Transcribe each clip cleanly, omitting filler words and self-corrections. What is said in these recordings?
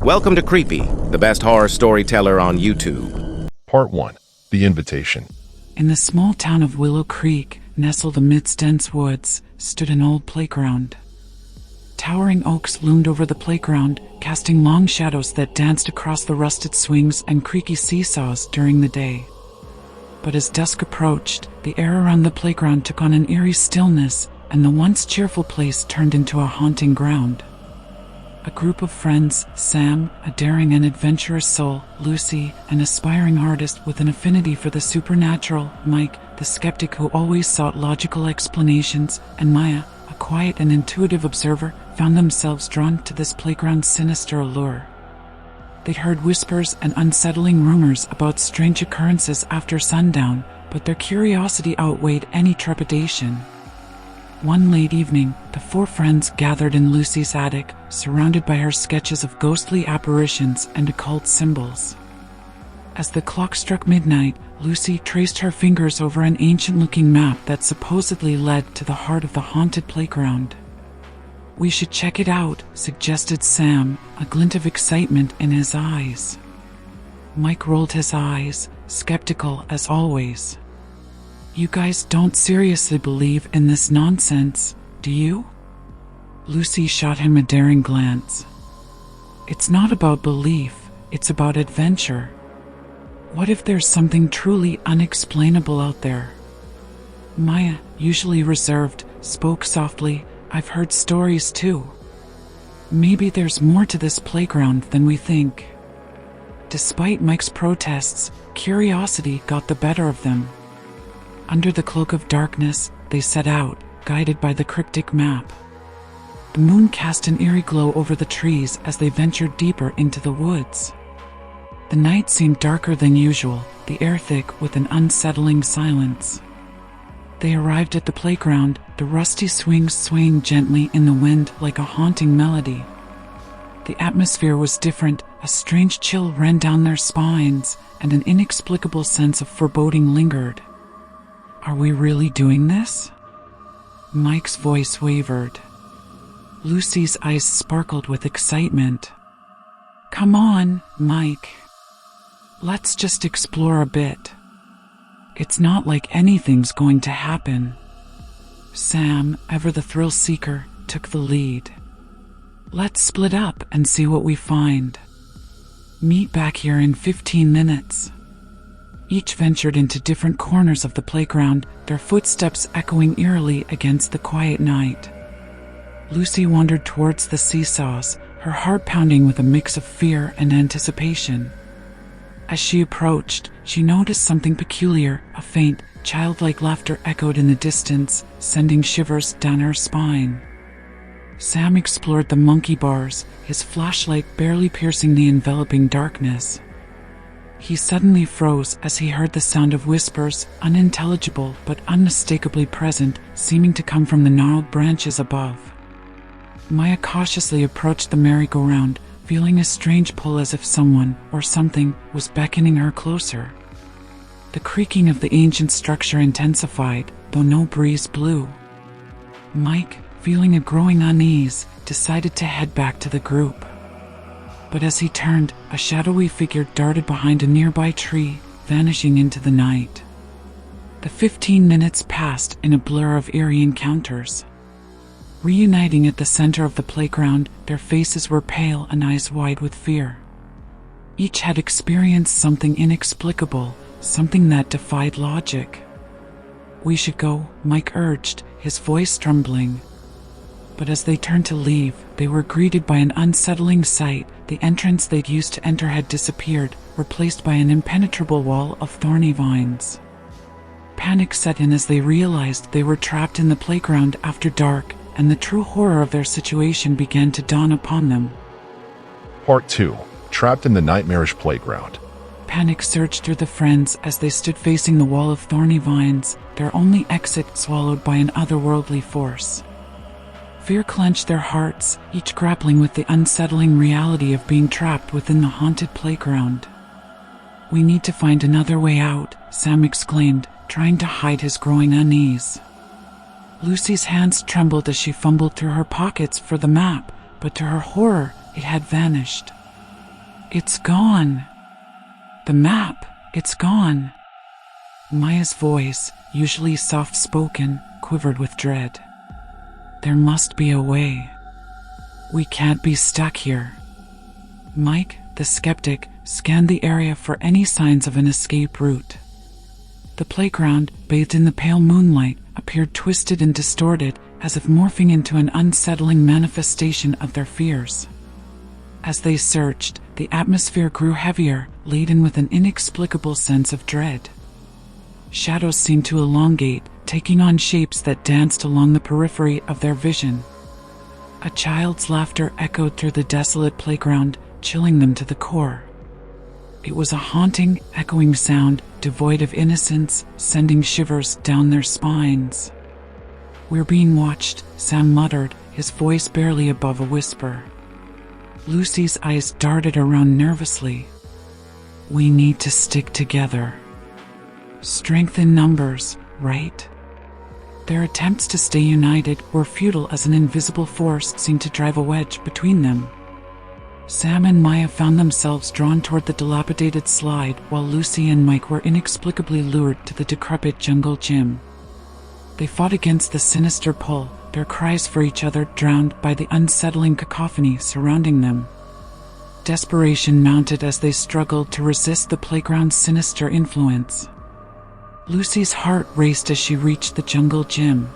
Welcome to Creepy, the best horror storyteller on YouTube. Part 1. The Invitation. In the small town of Willow Creek, nestled amidst dense woods, stood an old playground. Towering oaks loomed over the playground, casting long shadows that danced across the rusted swings and creaky seesaws during the day. But as dusk approached, the air around the playground took on an eerie stillness, and the once cheerful place turned into a haunting ground. A group of friends, Sam, a daring and adventurous soul, Lucy, an aspiring artist with an affinity for the supernatural, Mike, the skeptic who always sought logical explanations, and Maya, a quiet and intuitive observer, found themselves drawn to this playground's sinister allure. They'd heard whispers and unsettling rumors about strange occurrences after sundown, but their curiosity outweighed any trepidation. One late evening, the four friends gathered in Lucy's attic, surrounded by her sketches of ghostly apparitions and occult symbols. As the clock struck midnight, Lucy traced her fingers over an ancient-looking map that supposedly led to the heart of the haunted playground. "We should check it out," suggested Sam, a glint of excitement in his eyes. Mike rolled his eyes, skeptical as always. "You guys don't seriously believe in this nonsense, do you?" Lucy shot him a daring glance. "It's not about belief, it's about adventure. What if there's something truly unexplainable out there?" Maya, usually reserved, spoke softly. "I've heard stories too. Maybe there's more to this playground than we think." Despite Mike's protests, curiosity got the better of them. Under the cloak of darkness, they set out, guided by the cryptic map. The moon cast an eerie glow over the trees as they ventured deeper into the woods. The night seemed darker than usual, the air thick with an unsettling silence. They arrived at the playground, the rusty swings swaying gently in the wind like a haunting melody. The atmosphere was different, a strange chill ran down their spines, and an inexplicable sense of foreboding lingered. "Are we really doing this?" Mike's voice wavered. Lucy's eyes sparkled with excitement. "Come on, Mike. Let's just explore a bit. It's not like anything's going to happen." Sam, ever the thrill seeker, took the lead. "Let's split up and see what we find. Meet back here in 15 minutes. Each ventured into different corners of the playground, their footsteps echoing eerily against the quiet night. Lucy wandered towards the seesaws, her heart pounding with a mix of fear and anticipation. As she approached, she noticed something peculiar. A faint, childlike laughter echoed in the distance, sending shivers down her spine. Sam explored the monkey bars, his flashlight barely piercing the enveloping darkness. He suddenly froze as he heard the sound of whispers, unintelligible but unmistakably present, seeming to come from the gnarled branches above. Maya cautiously approached the merry-go-round, feeling a strange pull as if someone, or something, was beckoning her closer. The creaking of the ancient structure intensified, though no breeze blew. Mike, feeling a growing unease, decided to head back to the group. But as he turned, a shadowy figure darted behind a nearby tree, vanishing into the night. The 15 minutes passed in a blur of eerie encounters. Reuniting at the center of the playground, their faces were pale and eyes wide with fear. Each had experienced something inexplicable, something that defied logic. "We should go," Mike urged, his voice trembling. But as they turned to leave, they were greeted by an unsettling sight. The entrance they'd used to enter had disappeared, replaced by an impenetrable wall of thorny vines. Panic set in as they realized they were trapped in the playground after dark, and the true horror of their situation began to dawn upon them. Part 2. Trapped in the Nightmarish Playground. Panic surged through the friends as they stood facing the wall of thorny vines, their only exit swallowed by an otherworldly force. Fear clenched their hearts, each grappling with the unsettling reality of being trapped within the haunted playground. "We need to find another way out," Sam exclaimed, trying to hide his growing unease. Lucy's hands trembled as she fumbled through her pockets for the map, but to her horror, it had vanished. It's gone. The map, it's gone. Maya's voice, usually soft-spoken, quivered with dread. There must be a way. We can't be stuck here. Mike, the skeptic, scanned the area for any signs of an escape route. The playground, bathed in the pale moonlight, appeared twisted and distorted, as if morphing into an unsettling manifestation of their fears. As they searched, the atmosphere grew heavier, laden with an inexplicable sense of dread. Shadows seemed to elongate, taking on shapes that danced along the periphery of their vision. A child's laughter echoed through the desolate playground, chilling them to the core. It was a haunting, echoing sound, devoid of innocence, sending shivers down their spines. "We're being watched," Sam muttered, his voice barely above a whisper. Lucy's eyes darted around nervously. "We need to stick together. Strength in numbers, right?" Their attempts to stay united were futile as an invisible force seemed to drive a wedge between them. Sam and Maya found themselves drawn toward the dilapidated slide, while Lucy and Mike were inexplicably lured to the decrepit jungle gym. They fought against the sinister pull, their cries for each other drowned by the unsettling cacophony surrounding them. Desperation mounted as they struggled to resist the playground's sinister influence. Lucy's heart raced as she reached the jungle gym.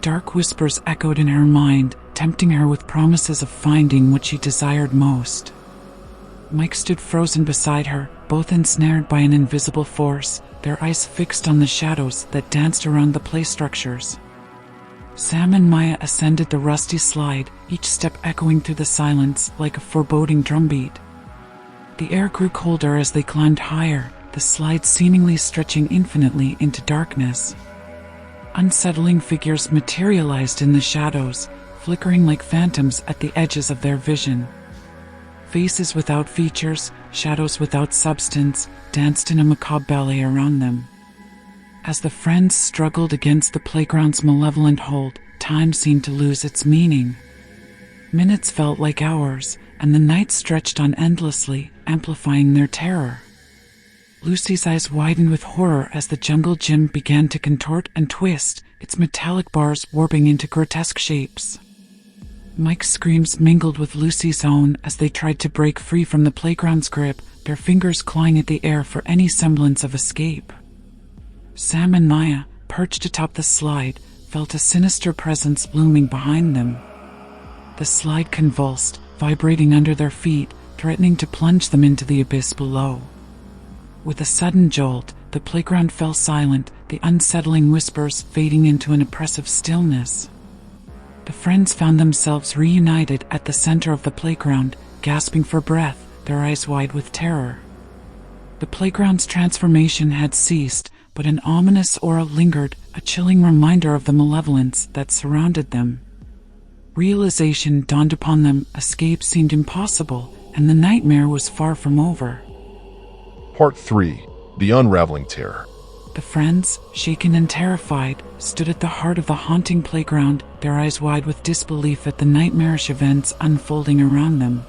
Dark whispers echoed in her mind, tempting her with promises of finding what she desired most. Mike stood frozen beside her, both ensnared by an invisible force, their eyes fixed on the shadows that danced around the play structures. Sam and Maya ascended the rusty slide, each step echoing through the silence like a foreboding drumbeat. The air grew colder as they climbed higher, the slide seemingly stretching infinitely into darkness. Unsettling figures materialized in the shadows, flickering like phantoms at the edges of their vision. Faces without features, shadows without substance, danced in a macabre ballet around them. As the friends struggled against the playground's malevolent hold, time seemed to lose its meaning. Minutes felt like hours, and the night stretched on endlessly, amplifying their terror. Lucy's eyes widened with horror as the jungle gym began to contort and twist, its metallic bars warping into grotesque shapes. Mike's screams mingled with Lucy's own as they tried to break free from the playground's grip, their fingers clawing at the air for any semblance of escape. Sam and Maya, perched atop the slide, felt a sinister presence looming behind them. The slide convulsed, vibrating under their feet, threatening to plunge them into the abyss below. With a sudden jolt, the playground fell silent, the unsettling whispers fading into an oppressive stillness. The friends found themselves reunited at the center of the playground, gasping for breath, their eyes wide with terror. The playground's transformation had ceased, but an ominous aura lingered, a chilling reminder of the malevolence that surrounded them. Realization dawned upon them, escape seemed impossible, and the nightmare was far from over. Part 3. The Unraveling Terror. The friends, shaken and terrified, stood at the heart of the haunting playground, their eyes wide with disbelief at the nightmarish events unfolding around them.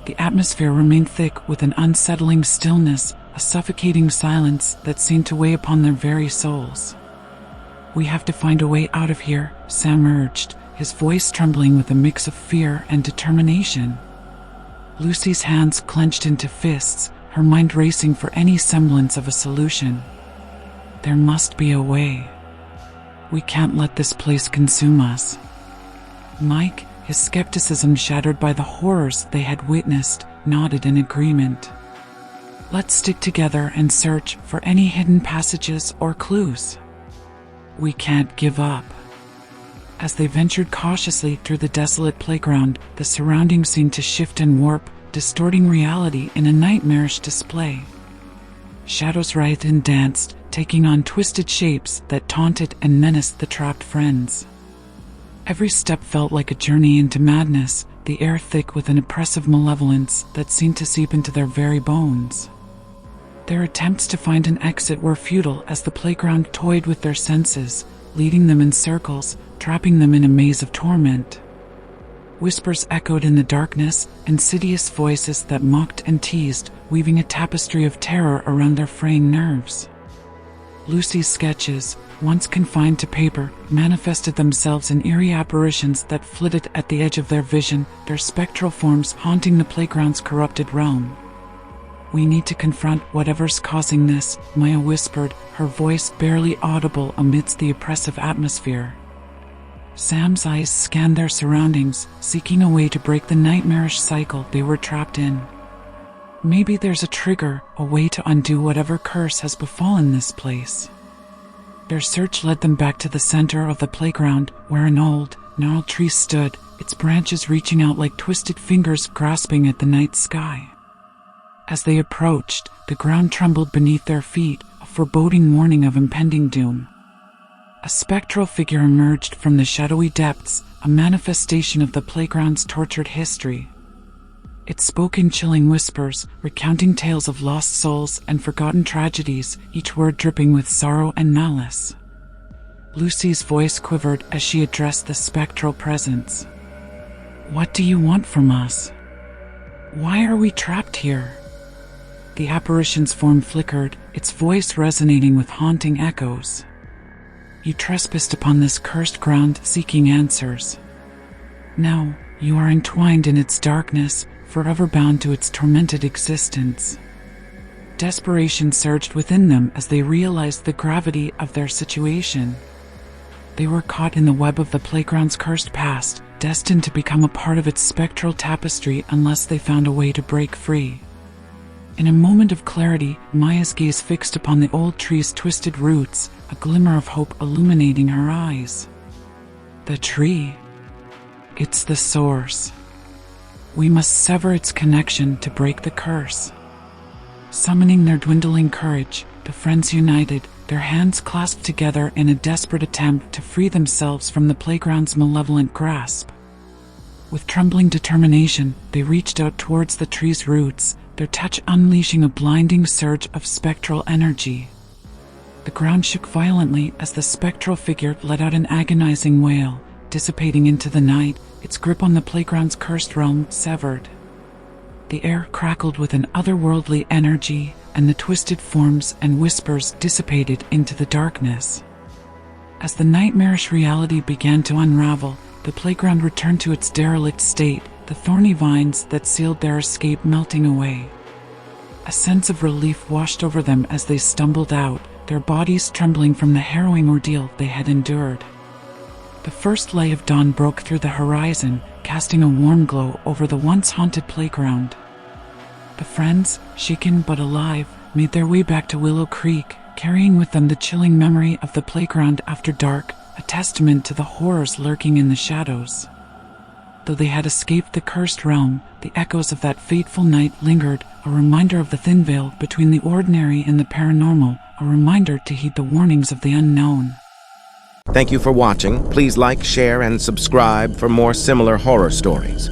The atmosphere remained thick with an unsettling stillness, a suffocating silence that seemed to weigh upon their very souls. "We have to find a way out of here," Sam urged, his voice trembling with a mix of fear and determination. Lucy's hands clenched into fists, her mind racing for any semblance of a solution. "There must be a way. We can't let this place consume us." Mike, his skepticism shattered by the horrors they had witnessed, nodded in agreement. "Let's stick together and search for any hidden passages or clues. We can't give up." As they ventured cautiously through the desolate playground, the surroundings seemed to shift and warp, distorting reality in a nightmarish display. Shadows writhed and danced, taking on twisted shapes that taunted and menaced the trapped friends. Every step felt like a journey into madness, the air thick with an oppressive malevolence that seemed to seep into their very bones. Their attempts to find an exit were futile as the playground toyed with their senses, leading them in circles, trapping them in a maze of torment. Whispers echoed in the darkness, insidious voices that mocked and teased, weaving a tapestry of terror around their fraying nerves. Lucy's sketches, once confined to paper, manifested themselves in eerie apparitions that flitted at the edge of their vision, their spectral forms haunting the playground's corrupted realm. "We need to confront whatever's causing this," Maya whispered, her voice barely audible amidst the oppressive atmosphere. Sam's eyes scanned their surroundings, seeking a way to break the nightmarish cycle they were trapped in. Maybe there's a trigger, a way to undo whatever curse has befallen this place. Their search led them back to the center of the playground, where an old, gnarled tree stood, its branches reaching out like twisted fingers grasping at the night sky. As they approached, the ground trembled beneath their feet, a foreboding warning of impending doom. A spectral figure emerged from the shadowy depths, a manifestation of the playground's tortured history. It spoke in chilling whispers, recounting tales of lost souls and forgotten tragedies, each word dripping with sorrow and malice. Lucy's voice quivered as she addressed the spectral presence. "What do you want from us? Why are we trapped here?" The apparition's form flickered, its voice resonating with haunting echoes. "You trespassed upon this cursed ground, seeking answers. Now, you are entwined in its darkness, forever bound to its tormented existence." Desperation surged within them as they realized the gravity of their situation. They were caught in the web of the playground's cursed past, destined to become a part of its spectral tapestry unless they found a way to break free. In a moment of clarity, Maya's gaze fixed upon the old tree's twisted roots, a glimmer of hope illuminating her eyes. "The tree. It's the source. We must sever its connection to break the curse." Summoning their dwindling courage, the friends united, their hands clasped together in a desperate attempt to free themselves from the playground's malevolent grasp. With trembling determination, they reached out towards the tree's roots, their touch unleashing a blinding surge of spectral energy. The ground shook violently as the spectral figure let out an agonizing wail, dissipating into the night, its grip on the playground's cursed realm severed. The air crackled with an otherworldly energy, and the twisted forms and whispers dissipated into the darkness. As the nightmarish reality began to unravel, the playground returned to its derelict state, the thorny vines that sealed their escape melting away. A sense of relief washed over them as they stumbled out, their bodies trembling from the harrowing ordeal they had endured. The first light of dawn broke through the horizon, casting a warm glow over the once haunted playground. The friends, shaken but alive, made their way back to Willow Creek, carrying with them the chilling memory of the playground after dark, a testament to the horrors lurking in the shadows. Though they had escaped the cursed realm, the echoes of that fateful night lingered, a reminder of the thin veil between the ordinary and the paranormal, a reminder to heed the warnings of the unknown. Thank you for watching. Please like, share, and subscribe for more similar horror stories.